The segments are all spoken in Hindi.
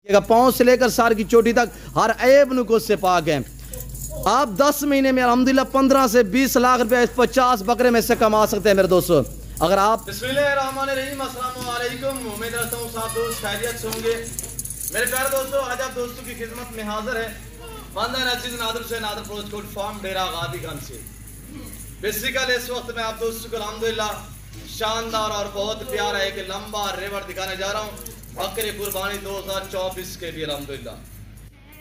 पाँव से लेकर सार की चोटी तक हर ऐब नुको से पाक है। आप 10 महीने में अल्हम्दुलिल्लाह 15 से 20 लाख रुपए 50 बकरे में से कमा सकते हैं मेरे दोस्तों। अगर आप बिस्मिल्लाहिर्रहमानिर्रहीम, अस्सलाम वालेकुम, उम्मीद करता हूँ सब दोस्त खैरियत से होंगे। मेरे प्यारे दोस्तों, आज आप दोस्तों की खिदमत में हाजिर है बंदा नजीज नादर से नादर फरोजकोट फार्म डेरा गादीगंज से। बेसिकल इस वक्त मैं आप दोस्तों को अल्हम्दुलिल्लाह शानदार और बहुत प्यारा एक लंबा रेवड़ दिखाने जा रहा हूँ बकरे कुर्बानी 2024 के लिए अल्हम्दुलिल्लाह।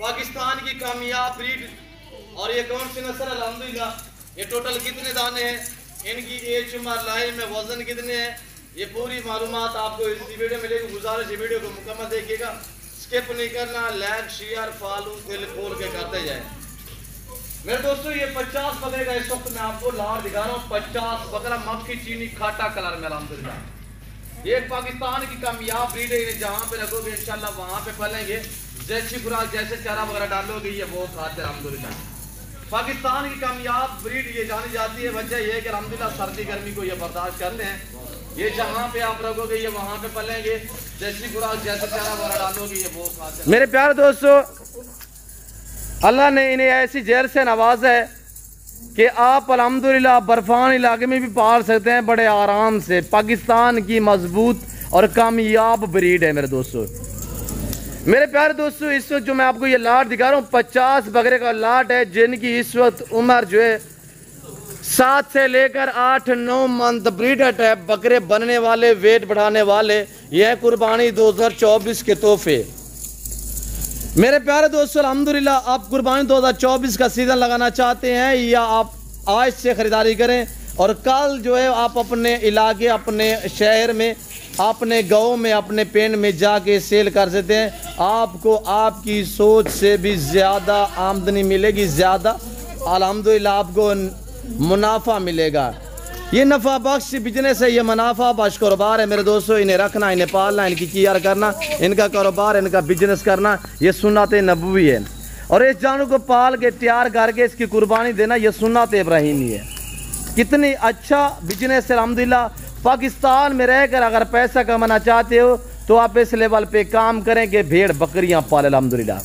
पाकिस्तान की कामयाब ब्रीड और ये कौन सी नस्ल है अल्हम्दुलिल्लाह। ये टोटल कितने दाने हैं, इनकी एज उम्र लाइफ में वजन कितने हैं, ये पूरी मालूमात आपको इस वीडियो में मिलेगी। गुजारिश है वीडियो को मुकम्मल देखिएगा, स्किप नहीं करना, लाइक शेयर फॉलो दिल खोल के करते जाए। मेरे दोस्तों, ये 50 बकरे का इस वक्त मैं आपको लार दिखा रहा हूँ। 50 बकरा मक्खी चीनी खाटा कलर में अल्हम्दुलिल्लाह। ये पाकिस्तान की कामयाब ब्रीड है, इन्हें जहाँ पे रखोगे इंशाल्लाह वहाँ पे पलेंगे। जैसी खुराक जैसे चारा वगैरह डालोगे ये वो खाते हैं अल्हम्दुलिल्लाह। पाकिस्तान की कामयाब ब्रीड ये जानी जाती है। वजह यह है कि अल्हम्दुलिल्लाह सर्दी गर्मी को ये बर्दाश्त करते हैं। ये जहाँ पे आप रखोगे ये वहाँ पे पलेंगे। जैसी खुराक जैसे चारा वगैरह डालोगे ये वो खाते हैं। मेरे प्यारे दोस्तों, अल्लाह ने इन्हें ऐसी जहर से नवाजा है कि आप अल्हम्दुलिल्लाह बर्फान इलाके में भी पाल सकते हैं बड़े आराम से। पाकिस्तान की मजबूत और कामयाब ब्रीड है मेरे दोस्तों। मेरे प्यारे दोस्तों, इस वक्त जो मैं आपको ये लाट दिखा रहा हूँ 50 बकरे का लाट है, जिनकी इस वक्त उम्र जो है 7 से लेकर 8-9 मंथ ब्रीडर है। बकरे बनने वाले, वेट बढ़ाने वाले, यह कुर्बानी 2024 के तोहफे। मेरे प्यारे दोस्तों, अल्हम्दुलिल्लाह आप कुर्बानी 2024 का सीज़न लगाना चाहते हैं या आप आज से ख़रीदारी करें और कल जो है आप अपने इलाके, अपने शहर में, अपने गांव में, अपने पेंड में जाके सेल कर सकते हैं। आपको आपकी सोच से भी ज़्यादा आमदनी मिलेगी, ज़्यादा अल्हम्दुलिल्लाह आपको मुनाफा मिलेगा। ये नफ़ा बख्श बिजनेस है, ये मुनाफा बख्श कारोबार है मेरे दोस्तों। इन्हें रखना, इन्हें पालना, इनकी केयर करना, इनका कारोबार, इनका बिजनेस करना, ये सुन्नत नबवी है। और इस जानवर को पाल के तैयार करके इसकी कुर्बानी देना, ये सुन्नत इब्राहीमी है। कितनी अच्छा बिजनेस है अल्हम्दुलिल्लाह। पाकिस्तान में रहकर अगर पैसा कमाना चाहते हो तो आप इस लेवल पे काम करें कि भेड़ बकरियां पाले अल्हम्दुलिल्लाह।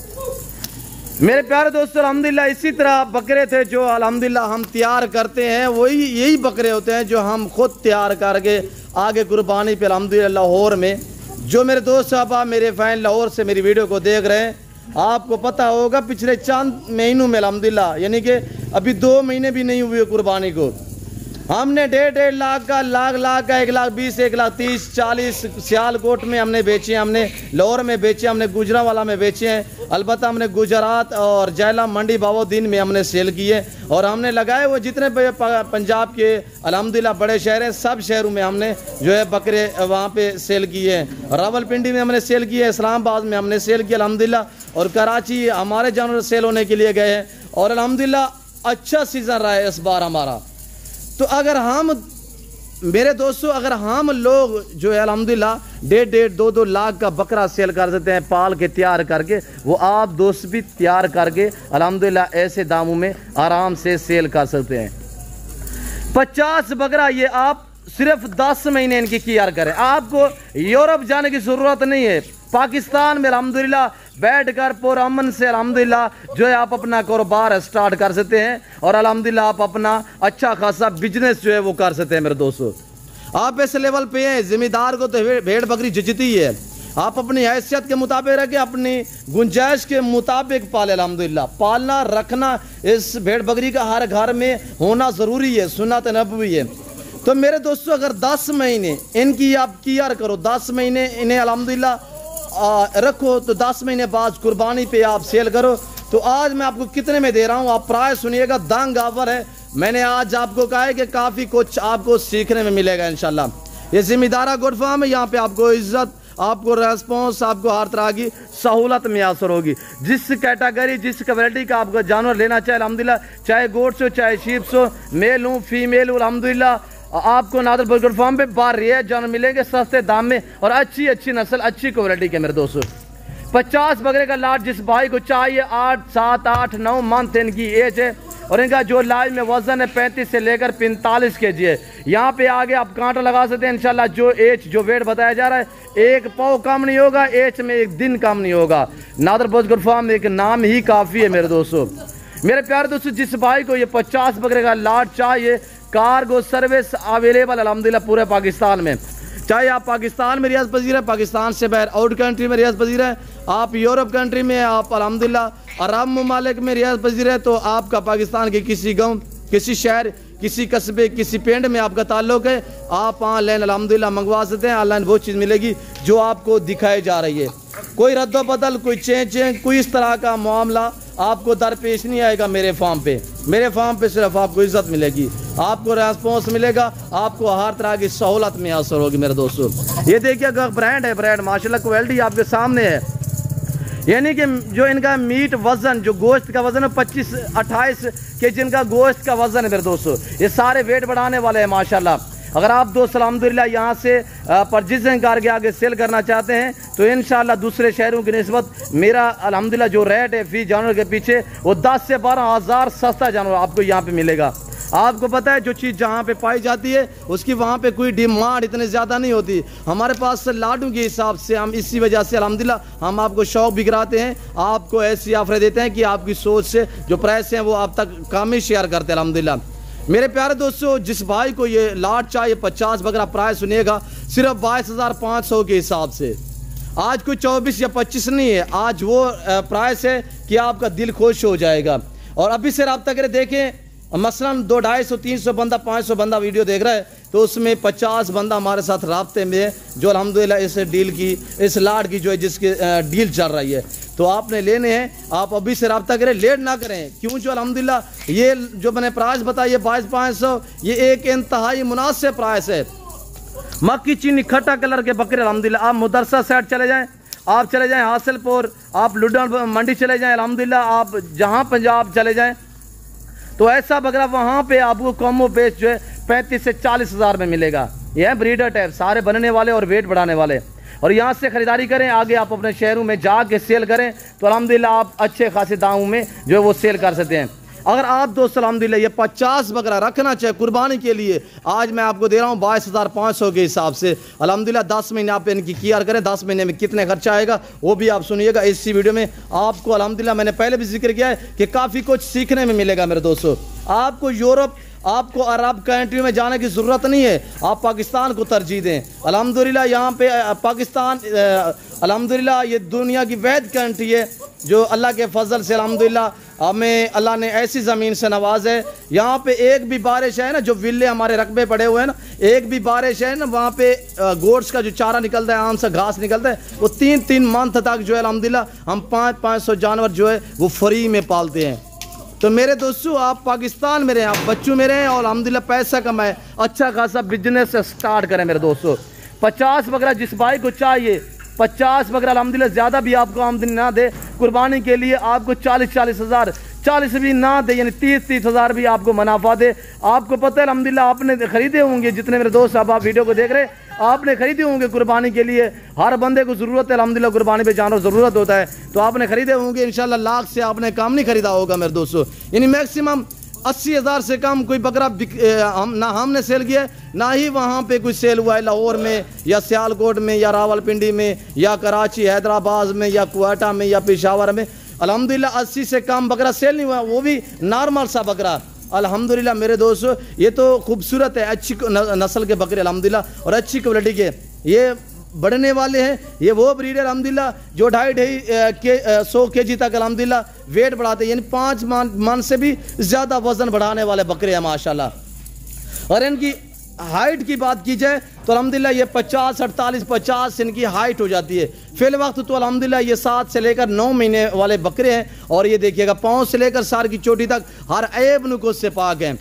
मेरे प्यारे दोस्तों, अल्हम्दुलिल्लाह इसी तरह बकरे थे जो अल्हम्दुलिल्लाह हम तैयार करते हैं, वही यही बकरे होते हैं जो हम खुद तैयार करके आगे कुर्बानी पे अल्हम्दुलिल्लाह लाहौर में, जो मेरे दोस्त साहब मेरे फैन लाहौर से मेरी वीडियो को देख रहे हैं, आपको पता होगा पिछले चंद महीनों में अल्हम्दुलिल्लाह, यानी कि अभी 2 महीने भी नहीं हुए कुर्बानी को, हमने 1.5 लाख का, लाख का, 1,20,000, 1,30,000, 40 सियालकोट में हमने बेचे, हमने लाहौर में बेचे, हमने गुजरांवाला में बेचे हैं। अलबत्ता हमने गुजरात और जैलम मंडी बावोदीन में हमने सेल किए और हमने लगाए वो जितने पंजाब के अल्हम्दुलिल्लाह बड़े शहर हैं, सब शहरों में हमने जो है बकरे वहाँ पे सेल किए हैं। रावलपिंडी में हमने सेल किए, इस्लामाबाद में हमने सेल किया अल्हम्दुलिल्लाह, और कराची हमारे जानवर सेल होने के लिए गए हैं और अल्हम्दुलिल्लाह अच्छा सीज़न रहा है इस बार हमारा। तो अगर हम, मेरे दोस्तों, अगर हम लोग जो है अल्हम्दुलिल्लाह 1.5, 2 लाख का बकरा सेल कर देते हैं पाल के तैयार करके, वो आप दोस्त भी तैयार करके अल्हम्दुलिल्लाह ऐसे दामों में आराम से सेल कर सकते हैं। 50 बकरा ये आप सिर्फ 10 महीने इनकी केयर करें। आपको यूरोप जाने की ज़रूरत नहीं है। पाकिस्तान में अल्हम्दुलिल्लाह बैठ कर पुरअमन से अल्हम्दुलिल्लाह जो है आप अपना कारोबार स्टार्ट कर सकते हैं और अल्हम्दुलिल्लाह आप अपना अच्छा खासा बिजनेस जो है वो कर सकते हैं। मेरे दोस्तों, आप इस लेवल पे हैं, जिम्मेदार को तो भेड़ बकरी जचती है। आप अपनी हैसियत के मुताबिक रखें, अपनी गुंजाइश के मुताबिक पाले अल्हम्दुलिल्लाह। पालना रखना इस भेड़ बकरी का हर घर में होना ज़रूरी है, सुन्नत नबवी है। तो मेरे दोस्तों, अगर 10 महीने इनकी आप केयर करो, 10 महीने इन्हें अल्हम्दुलिल्लाह रखो, तो 10 महीने बाद कुर्बानी पे आप सेल करो। तो आज मैं आपको कितने में दे रहा हूँ, आप प्राइस सुनिएगा, दंग ऑफर है। मैंने आज आपको कहा है कि काफ़ी कुछ आपको सीखने में मिलेगा इंशाल्लाह। ये जिम्मेदारा गुड फार्म है, यहाँ पे आपको इज्जत, आपको रेस्पॉन्स, आपको हर तरह की सहूलत मैसर होगी। जिस कैटेगरी, जिस क्वालिटी का आपको जानवर लेना चाहे अल्हम्दुलिल्लाह, चाहे गोट्स हो, चाहे शीप्स हो, मेल हो, फीमेल हो, अल्हम्दुलिल्लाह आपको नादर बर्गर फार्म पे बार रिया जानवर मिलेंगे सस्ते दाम में और अच्छी नस्ल, अच्छी क्वालिटी के। मेरे दोस्तों, 50 बकरे का लाट जिस भाई को चाहिए, 7, 8, 9 मंथ इनकी एज है, और इनका जो लाइव में वजन है 35 से लेकर 45 kg है। यहाँ पे आगे आप कांटा लगा सकते हैं इंशाल्लाह। जो एज जो वेट बताया जा रहा है एक पाव कम नहीं होगा, एज में एक दिन कम नहीं होगा। नादर बजगर फार्म एक नाम ही काफ़ी है मेरे दोस्तों। मेरे प्यारे दोस्तों, जिस भाई को ये 50 बकरे का लाट चाहिए, कार्गो सर्विस अवेलेबल अल्हम्दुलिल्लाह पूरे पाकिस्तान में। चाहे आप पाकिस्तान में रियाज़ पजीर है, पाकिस्तान से बाहर आउट कंट्री में रियाज़ पजीर है, आप यूरोप कंट्री में, आप अल्हम्दुलिल्लाह अरब ममालिक में रियाज़ पजीर है, तो आपका पाकिस्तान के किसी गांव, किसी शहर, किसी कस्बे, किसी पिंड में आपका ताल्लुक है, आप ऑनलाइन अल्हम्दुलिल्लाह मंगवा सकते हैं। ऑनलाइन वो चीज़ मिलेगी जो आपको दिखाई जा रही है। कोई रद्द बदल, कोई चेंज, कोई इस तरह का मामला आपको दरपेश नहीं आएगा मेरे फार्म पे। मेरे फार्म पे सिर्फ आपको इज्जत मिलेगी, आपको रेस्पॉन्स मिलेगा, आपको हर तरह की सहूलत मैसर होगी मेरे दोस्तों। ये देखिए अगर ब्रांड है, ब्रांड माशाल्लाह क्वालिटी आपके सामने है। यानी कि जो इनका मीट वज़न, जो गोश्त का वज़न है 25-28 के जिनका गोश्त का वज़न है मेरे दोस्तों, ये सारे वेट बढ़ाने वाले हैं माशाल्लाह। अगर आप दोस्त अल्हम्दुलिल्लाह यहाँ से परचेजिंग करके आगे सेल करना चाहते हैं तो इंशाल्लाह दूसरे शहरों की निस्बत मेरा अल्हम्दुलिल्लाह जो रेट है फी जानवर के पीछे वो 10 से 12 हज़ार सस्ता जानवर आपको यहाँ पे मिलेगा। आपको पता है जो चीज़ जहाँ पे पाई जाती है उसकी वहाँ पे कोई डिमांड इतनी ज़्यादा नहीं होती। हमारे पास लाडू के हिसाब से हम इसी वजह से अल्हम्दुलिल्लाह हम आपको शौक भी कराते हैं, आपको ऐसी ऑफरें देते हैं कि आपकी सोच से जो प्राइस हैं वो आप तक कम ही शेयर करते हैं अल्हम्दुलिल्लाह। मेरे प्यारे दोस्तों, जिस भाई को ये लाट चाहिए 50 बकरा, प्राइस सुनिएगा सिर्फ 22,500 के हिसाब से। आज कोई 24 या 25 नहीं है, आज वो प्राइस है कि आपका दिल खुश हो जाएगा। और अभी से रब्ता करें, देखें मसलन 200, 250, 300 बंदा, 500 बंदा वीडियो देख रहा है तो उसमें 50 बंदा हमारे साथ राब्ते में है जो अल्हम्दुलिल्लाह इस डील की, इस लाट की जो है जिसकी डील चल रही है। तो आपने लेने हैं, आप अभी से रब्ता करें, लेट ना करें। क्यों? जो अल्हम्दुलिल्लाह ये जो मैंने प्राइस बताई है 22,500, ये एक इंतहाई मुनासिब प्राइस है। मक्की चीनी खट्टा कलर के बकरे अल्हम्दुलिल्लाह, आप मुदरसा साइड चले जाएँ, आप चले जाएँ हासिलपुर, आप लुधियाना मंडी चले जाएँ, अल्हम्दुलिल्लाह आप जहाँ पंजाब चले जाएँ तो ऐसा बकरा वहाँ पे आपको कमो बेच जो है 35 से 40 हज़ार में मिलेगा। ये है ब्रीडर टाइप, सारे बनने वाले और वेट बढ़ाने वाले। और यहाँ से ख़रीदारी करें, आगे आप अपने शहरों में जाके सेल करें तो अल्हम्दुलिल्लाह आप अच्छे खासे दामों में जो है वो सेल कर सकते हैं। अगर आप दोस्त अल्हम्दुलिल्लाह ये 50 बकरा रखना चाहे कुर्बानी के लिए, आज मैं आपको दे रहा हूँ 22,500 के हिसाब से अल्हम्दुलिल्लाह। 10 महीने आप इनकी केयर करें, 10 महीने में कितने खर्चा आएगा वो भी आप सुनिएगा इसी वीडियो में। आपको अल्हम्दुलिल्लाह मैंने पहले भी जिक्र किया है कि काफ़ी कुछ सीखने में मिलेगा मेरे दोस्तों। आपको यूरोप, आपको अरब कंट्री में जाने की ज़रूरत नहीं है, आप पाकिस्तान को तरजीह दें। अल्हम्दुलिल्लाह यहाँ पे पाकिस्तान अल्हम्दुलिल्लाह ये दुनिया की वैद कंट्री है जो अल्लाह के फजल से अल्हम्दुलिल्लाह हमें अल्लाह ने ऐसी ज़मीन से नवाज है। यहाँ पे एक भी बारिश है ना, जो विले हमारे रकबे पड़े हुए हैं ना, एक भी बारिश है ना वहाँ पे गोट्स का जो चारा निकलता है, आम सा घास निकलता है, वो 3-3 मंथ तक जो है अल्हम्दुलिल्लाह हम 500-500 जानवर जो है वो फ्री में पालते हैं। तो मेरे दोस्तों, आप पाकिस्तान में रहें, आप बच्चों में रहें और अल्हम्दुलिल्लाह पैसा कमाएं, अच्छा खासा बिजनेस स्टार्ट करें मेरे दोस्तों। 50 बकरा जिस भाई को चाहिए, 50 बकरा अल्हम्दुलिल्लाह ज़्यादा भी आपको आमदनी ना दे, कुर्बानी के लिए आपको 40-40 हज़ार, 40 भी ना दे यानी 30-30 हज़ार भी आपको मुनाफा दे। आपको पता है अल्हम्दुलिल्लाह आपने खरीदे होंगे, जितने मेरे दोस्त अब आप वीडियो को देख रहे हैं आपने खरीदे होंगे कुर्बानी के लिए। हर बंदे को ज़रूरत है अल्हम्दुलिल्लाह, कुर्बानी पे जानवर ज़रूरत होता है, तो आपने खरीदे होंगे इंशाल्लाह। लाख से आपने काम नहीं खरीदा होगा मेरे दोस्तों, यानी मैक्सिमम 80 हज़ार से कम कोई बकरा ना हमने सेल किया है, ना ही वहाँ पे कोई सेल हुआ है लाहौर में या सियालकोट में या रावलपिंडी में या कराची, हैदराबाद में या क्वेटा में या पेशावर में। अल्हम्दुलिल्लाह 80 से कम बकरा सेल नहीं हुआ, वो भी नॉर्मल सा बकरा। अल्हम्दुलिल्लाह मेरे दोस्तों, ये तो खूबसूरत है, अच्छी नस्ल के बकरे अल्हम्दुलिल्लाह और अच्छी क्वालिटी के ये बढ़ने वाले हैं। ये वो ब्रीडर अल्हम्दुलिल्लाह जो 250-100 kg तक अल्हम्दुलिल्लाह वेट बढ़ाते हैं, यानी 5 मन से भी ज़्यादा वज़न बढ़ाने वाले बकरे हैं माशाल्लाह। और इनकी हाइट की बात की जाए तो अल्हम्दुलिल्लाह ये 50-48-50 इनकी हाइट हो जाती है। फिल वक्त तो अल्हम्दुलिल्लाह ये 7 से लेकर 9 महीने वाले बकरे हैं। और ये देखिएगा पाँव से लेकर सर की चोटी तक हर ऐब नुक़्स से पाक हैं।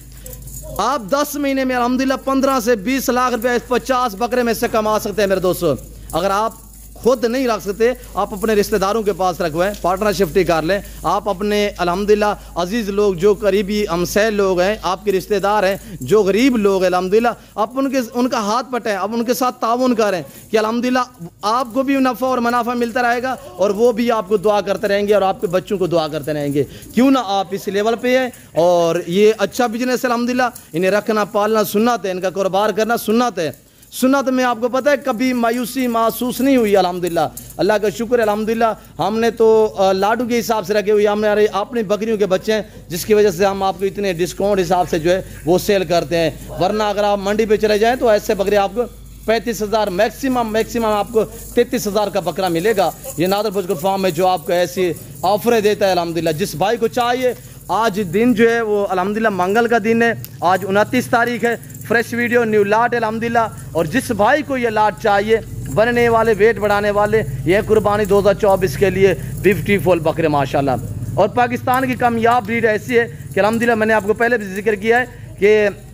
आप 10 महीने में अल्हम्दुलिल्लाह 15 से 20 लाख रुपए 50 बकरे में से कमा सकते हैं मेरे दोस्तों। अगर आप खुद नहीं रख सकते, आप अपने रिश्तेदारों के पास रखवाएं, पार्टनरशिप कर लें। आप अपने अल्हम्दुलिल्लाह अजीज़ लोग जो करीबी हमसैल लोग हैं, आपके रिश्तेदार हैं, जो गरीब लोग हैं अल्हम्दुलिल्लाह, आप उनका हाथ पटें, आप उनके साथ ताउन करें कि अल्हम्दुलिल्लाह आपको भी नफ़ा और मुनाफा मिलता रहेगा और वो भी आपको दुआ करते रहेंगे और आपके बच्चों को दुआ करते रहेंगे। क्यों ना आप इस लेवल पे हैं और ये अच्छा बिजनेस है अल्हम्दुलिल्लाह। इन्हें रखना पालना सुन्नत है, इनका कारोबार करना सुन्नत है। सुन्नत में आपको पता है कभी मायूसी महसूस नहीं हुई अल्हम्दुलिल्लाह, अल्लाह का शुक्र है अल्हम्दुलिल्लाह। हमने तो लाडू के हिसाब से रखे हुए, हमारे अपनी बकरियों के बच्चे हैं जिसकी वजह से हम आपको इतने डिस्काउंट हिसाब से जो है वो सेल करते हैं। वरना अगर आप मंडी पे चले जाएँ तो ऐसे बकरे आपको 35,000 मैक्सिमम आपको 33,000 का बकरा मिलेगा। ये नादर पुष्कर फार्म है जो आपको ऐसी ऑफरें देता है अल्हम्दुलिल्लाह। जिस भाई को चाहिए, आज दिन जो है वो अल्हम्दुलिल्लाह मंगल का दिन है, आज 29 तारीख है। फ्रेश वीडियो न्यू लाट है अल्हम्दुलिल्लाह। और जिस भाई को ये लाट चाहिए, बनने वाले वेट बढ़ाने वाले, ये कुर्बानी 2024 के लिए ब्यूटीफुल बकरे माशाल्लाह। और पाकिस्तान की कामयाब ब्रीड ऐसी है कि अल्हम्दुलिल्लाह मैंने आपको पहले भी जिक्र किया है कि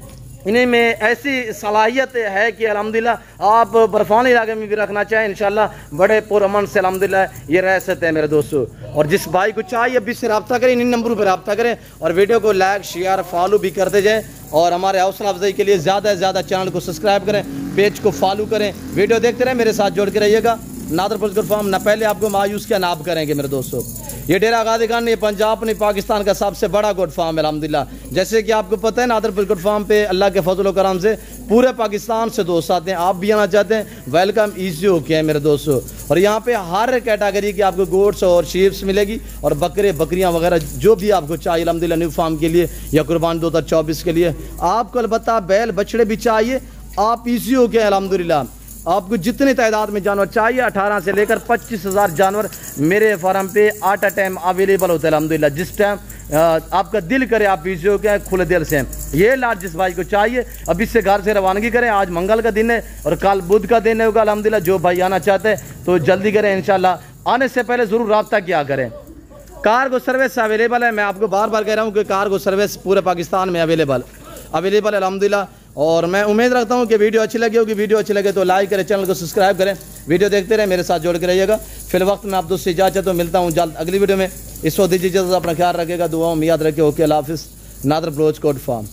इन्हें में ऐसी सलाहियत है कि अल्हम्दुलिल्लाह आप बर्फानी इलाके में भी रखना चाहें इंशाल्लाह बड़े पुरअमन से अल्हम्दुलिल्लाह ये रह सकते हैं मेरे दोस्तों। और जिस भाई को चाहिए अभी से रब्ता करें, इन नंबरों पर रब्ता करें और वीडियो को लाइक शेयर फॉलो भी करते जाएँ। और हमारे हौसला अफजाई के लिए ज़्यादा से ज़्यादा चैनल को सब्सक्राइब करें, पेज को फॉलो करें, वीडियो देखते रहें, मेरे साथ जोड़ के रहिएगा। नादर पुष्कर फार्म ना पहले आपको मायूस क्या नाप करेंगे मेरे दोस्तों। ये डेरा गाजी खान नहीं, पंजाब नहीं, पाकिस्तान का सबसे बड़ा गोट फार्म है अल्हम्दुलिल्लाह। जैसे कि आपको पता है नादर पुष्कर फार्म पे अल्लाह के फजल करम से पूरे पाकिस्तान से दोस्त आते हैं। आप भी आना चाहते हैं, वेलकम ईजी हो के है मेरे दोस्तों। और यहाँ पे हर कैटेगरी की आपको गोट्स और शीप्स मिलेगी और बकरे बकरियाँ वगैरह जो भी आपको चाहिए अल्हम्दुलिल्लाह न्यू फार्म के लिए या कुर्बानी 2024 के लिए। आपको अलबत्ता बैल बछड़े भी चाहिए, आप ईजी हो के अल्हम्दुलिल्लाह। आपको जितनी तादाद में जानवर चाहिए 18 से लेकर 25,000 जानवर मेरे फार्म पे आटा टाइम अवेलेबल होता है अल्हम्दुलिल्लाह। जिस टाइम आपका दिल करे आप पीछे हो क्या खुले दिल से। ये लाट जिस भाई को चाहिए अभी से घर से रवानगी करें। आज मंगल का दिन है और कल बुध का दिन होगा अल्हम्दुलिल्लाह। जो भाई आना चाहते हैं तो जल्दी करें इंशाल्लाह। आने से पहले ज़रूर रब्ता किया करें। कार्गो सर्विस अवेलेबल है, मैं आपको बार बार कह रहा हूँ कि कार्गो सर्विस पूरे पाकिस्तान में अवेलेबल अल्हम्दुलिल्लाह। और मैं उम्मीद रखता हूँ कि वीडियो अच्छी लगी होगी। वीडियो अच्छी लगे तो लाइक करें, चैनल को सब्सक्राइब करें, वीडियो देखते रहें, मेरे साथ जोड़ के रहिएगा। फिर वक्त में आप दोस्त से इजाज़त, तो मिलता हूँ जल्द अगली वीडियो में। इस वक्त दीजिए, अपना ख्याल रखिएगा, दुआओं में याद रखिए। ओके, अल्लाह हाफिज़। नादर ब्लोच कोट फार्म।